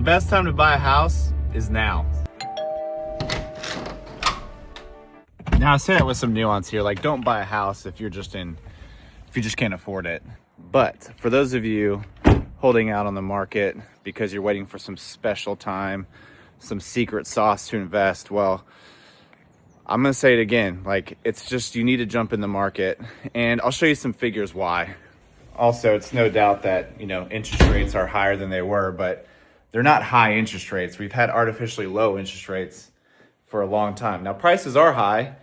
The best time to buy a house is now. Now I say that with some nuance here, like don't buy a house if you just can't afford it. But for those of you holding out on the market because you're waiting for some special time, some secret sauce to invest, well, I'm gonna say it again, like it's just, you need to jump in the market, and I'll show you some figures why. Also, it's no doubt that, interest rates are higher than they were, but they're not high interest rates. We've had artificially low interest rates for a long time. Now prices are high,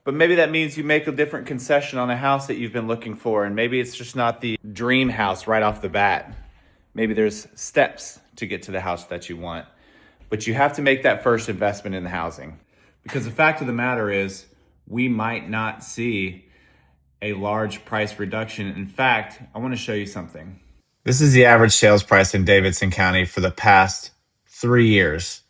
but maybe that means you make a different concession on a house that you've been looking for, and maybe it's just not the dream house right off the bat. Maybe there's steps to get to the house that you want, but you have to make that first investment in the housing. Because the fact of the matter is, we might not see a large price reduction. In fact, I want to show you something. This is the average sales price in Davidson County for the past 3 years.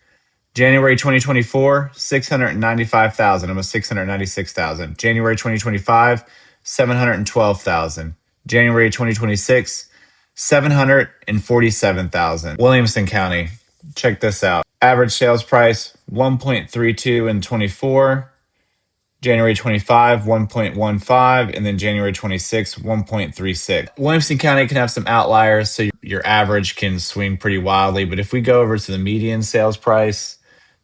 January 2024, 695,000, almost 696,000. January 2025, 712,000. January 2026, 747,000. Williamson County, check this out. Average sales price 1.32 in 24. January 25, 1.15, and then January 26, 1.36. Williamson County can have some outliers, so your average can swing pretty wildly. But if we go over to the median sales price,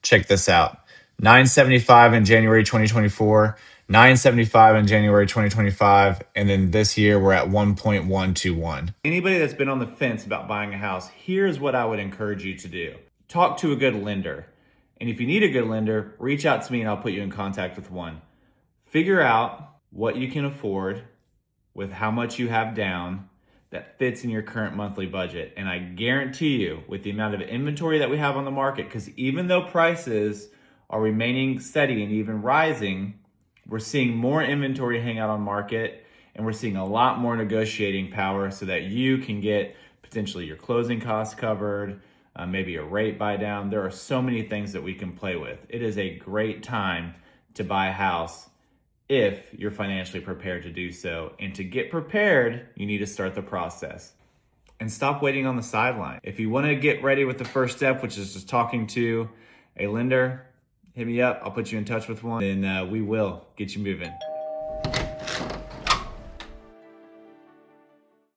check this out. 975 in January 2024, 975 in January 2025, and then this year we're at 1.121. Anybody that's been on the fence about buying a house, here's what I would encourage you to do. Talk to a good lender. And if you need a good lender, reach out to me and I'll put you in contact with one. Figure out what you can afford with how much you have down that fits in your current monthly budget. And I guarantee you, with the amount of inventory that we have on the market, because even though prices are remaining steady and even rising, we're seeing more inventory hang out on market, and we're seeing a lot more negotiating power so that you can get potentially your closing costs covered, maybe a rate buy down. There are so many things that we can play with. It is a great time to buy a house if you're financially prepared to do so. And to get prepared, you need to start the process and stop waiting on the sideline. If you want to get ready with the first step, which is just talking to a lender, hit me up. I'll put you in touch with one, and we will get you moving.